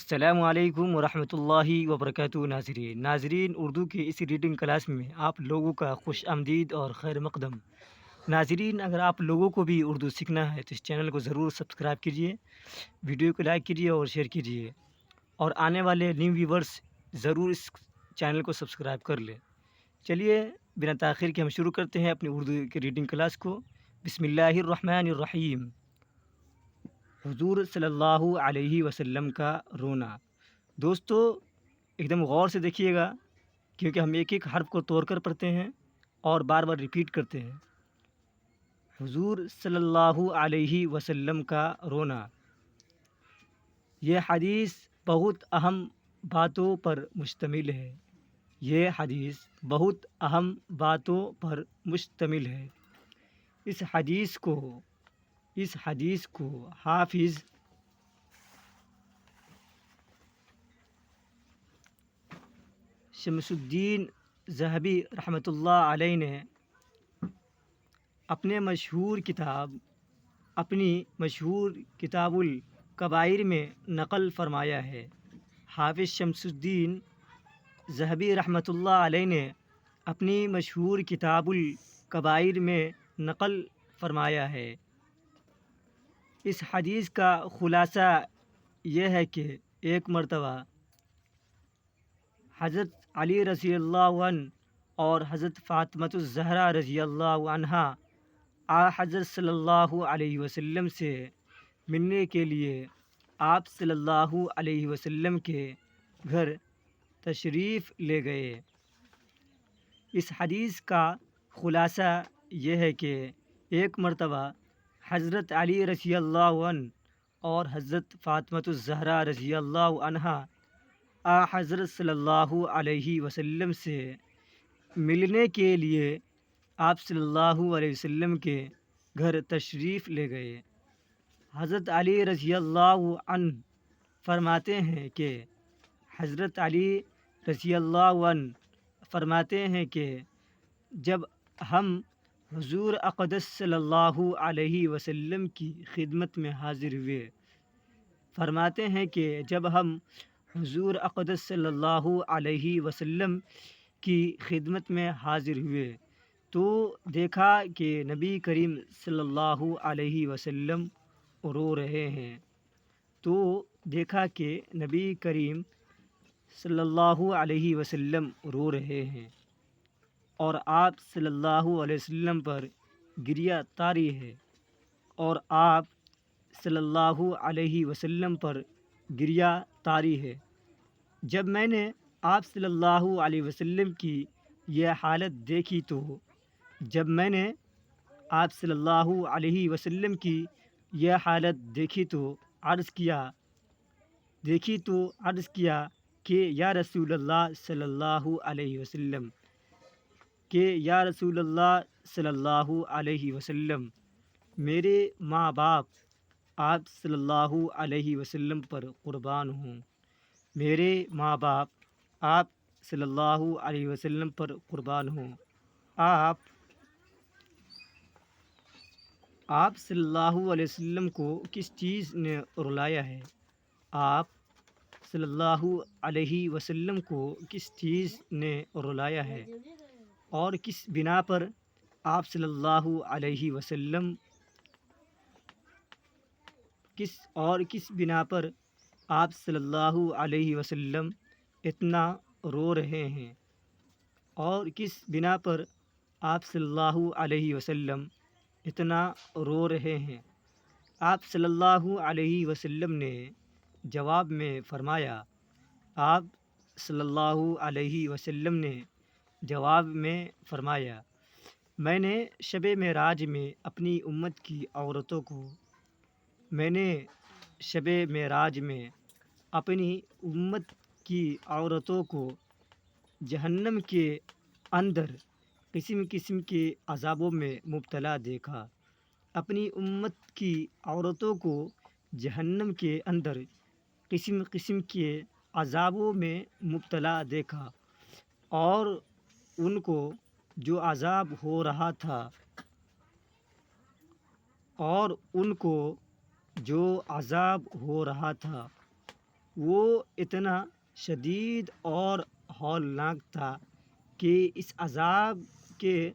السلام علیکم ورحمۃ اللہ وبرکاتہ ناظرین اردو کی اس ریڈنگ کلاس میں آپ لوگوں کا خوش آمدید اور خیر مقدم ناظرین، اگر آپ لوگوں کو بھی اردو سیکھنا ہے تو اس چینل کو ضرور سبسکرائب کیجیے، ویڈیو کو لائک کیجیے اور شیئر کیجیے، اور آنے والے نیو ویورز ضرور اس چینل کو سبسکرائب کر لیں۔ چلیے بنا تاخیر کے ہم شروع کرتے ہیں اپنی اردو کی ریڈنگ کلاس کو۔ بسم اللہ الرحمن الرحیم۔ حضور صلی اللہ علیہ وسلم کا رونا۔ دوستو ایک دم غور سے دیکھیے گا، کیونکہ ہم ایک ایک حرف کو توڑ کر پڑھتے ہیں اور بار بار ریپیٹ کرتے ہیں۔ حضور صلی اللہ علیہ وسلم کا رونا۔ یہ حدیث بہت اہم باتوں پر مشتمل ہے۔ یہ حدیث بہت اہم باتوں پر مشتمل ہے۔ اس حدیث کو حافظ شمس الدین ذہبی رحمۃ اللہ علیہ نے اپنی مشہور کتاب الکبائر میں نقل فرمایا ہے۔ حافظ شمس الدین ذہبی رحمۃ اللہ علیہ نے اپنی مشہور کتاب الکبائر میں نقل فرمایا ہے۔ اس حدیث کا خلاصہ یہ ہے کہ ایک مرتبہ حضرت علی رضی اللہ عنہ اور حضرت فاطمۃ الزہرا رضی اللہ عنہا حضرت صلی اللہ علیہ وسلم سے ملنے کے لیے آپ صلی اللہ علیہ وسلم کے گھر تشریف لے گئے۔ اس حدیث کا خلاصہ یہ ہے کہ ایک مرتبہ حضرت علی رضی اللہ عنہ اور حضرت فاطمۃ الزہرا رضی اللہ عنہا حضرت صلی اللہ علیہ وسلم سے ملنے کے لیے آپ صلی اللہ علیہ وسلم کے گھر تشریف لے گئے۔ حضرت علی رضی اللہ عنہ فرماتے ہیں کہ حضرت علی رضی اللہ عنہ فرماتے ہیں کہ جب ہم حضور اقدس صلی اللہ علیہ وسلم کی خدمت میں حاضر ہوئے، فرماتے ہیں کہ جب ہم حضور اقدس صلی اللہ علیہ وسلم کی خدمت میں حاضر ہوئے تو دیکھا کہ نبی کریم صلی اللہ علیہ وسلم رو رہے ہیں۔ نبی کریم صلی اللہ علیہ وسلم رو رہے ہیں اور آپ صلی اللہ علیہ وسلم پر گریہ طاری ہے، اور آپ صلی اللہ علیہ وسلم پر گریہ طاری ہے۔ جب میں نے آپ صلی اللہ علیہ وسلم کی یہ حالت دیکھی تو عرض کیا کہ یا رسول اللہ صلی اللہ علیہ وسلم میرے ماں باپ آپ صلی اللہ علیہ وسلم پر قربان ہوں۔ میرے ماں باپ آپ صلی اللہ علیہ وسلم پر قربان ہوں۔ آپ صلی اللہ علیہ وسلم کو کس چیز نے رلایا ہے؟ آپ صلی اللہ علیہ وسلم کو کس چیز نے رلایا ہے اور کس بنا پر آپ صلی اللہ علیہ وسلم آپ صلی اللہ علیہ وسلم اتنا رو رہے ہیں، اور کس بنا پر آپ صلی اللہ علیہ وسلم اتنا رو رہے ہیں؟ آپ صلی اللہ علیہ وسلم نے جواب میں فرمایا میں نے شب معراج میں اپنی امت کی عورتوں کو جہنم کے اندر قسم قسم کے عذابوں میں مبتلا دیکھا۔ اپنی امت کی عورتوں کو جہنم کے اندر قسم قسم کے عذابوں میں مبتلا دیکھا، اور ان کو جو عذاب ہو رہا تھا وہ اتنا شدید اور ہولناک تھا کہ اس عذاب کے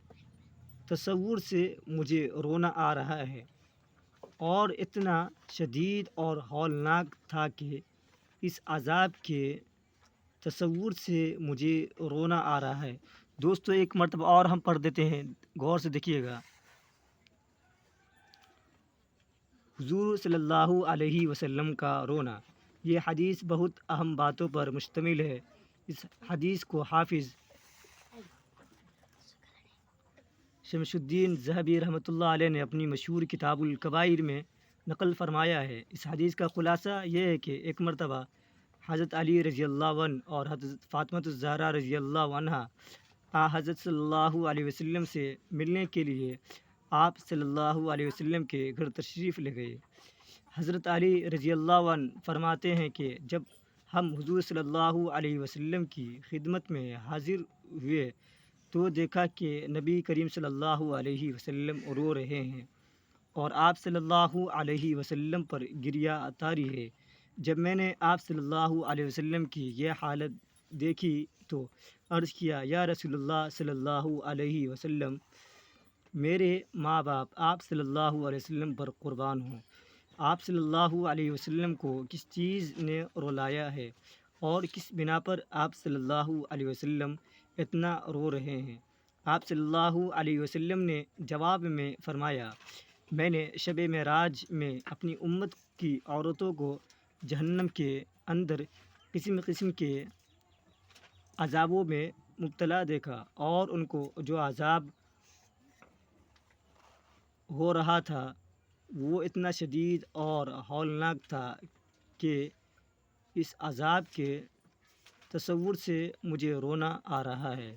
تصور سے مجھے رونا آ رہا ہے، اور اتنا شدید اور ہولناک تھا کہ اس عذاب کے تصور سے مجھے رونا آ رہا ہے۔ دوستو ایک مرتبہ اور ہم پڑھ دیتے ہیں، غور سے دیکھیے گا۔ حضور صلی اللہ علیہ وسلم کا رونا، یہ حدیث بہت اہم باتوں پر مشتمل ہے۔ اس حدیث کو حافظ شمس الدین ذہبی رحمۃ اللہ علیہ نے اپنی مشہور کتاب الکبائر میں نقل فرمایا ہے۔ اس حدیث کا خلاصہ یہ ہے کہ ایک مرتبہ حضرت علی رضی اللہ عنہ اور حضرت فاطمہ الزہرا رضی اللہ عنہا حضرت صلی اللہ علیہ وسلم سے ملنے کے لیے آپ صلی اللہ علیہ وسلم کے گھر تشریف لے گئے۔ حضرت علی رضی اللہ عنہ فرماتے ہیں کہ جب ہم حضور صلی اللہ علیہ وسلم کی خدمت میں حاضر ہوئے تو دیکھا کہ نبی کریم صلی اللہ علیہ وسلم رو رہے ہیں اور آپ صلی اللہ علیہ وسلم پر گریہ طاری ہے۔ جب میں نے آپ صلی اللہ علیہ وسلم کی یہ حالت دیکھی تو عرض کیا، یا رسول اللہ صلی اللہ علیہ وسلم، میرے ماں باپ آپ صلی اللہ علیہ وسلم پر قربان ہوں۔ آپ صلی اللہ علیہ وسلم کو کس چیز نے رلایا ہے اور کس بنا پر آپ صلی اللہ علیہ وسلم اتنا رو رہے ہیں؟ آپ صلی اللہ علیہ وسلم نے جواب میں فرمایا، میں نے شب معراج میں اپنی امت کی عورتوں کو جہنم کے اندر قسم قسم کے عذابوں میں مبتلا دیکھا، اور ان کو جو عذاب ہو رہا تھا وہ اتنا شدید اور ہولناک تھا کہ اس عذاب کے تصور سے مجھے رونا آ رہا ہے۔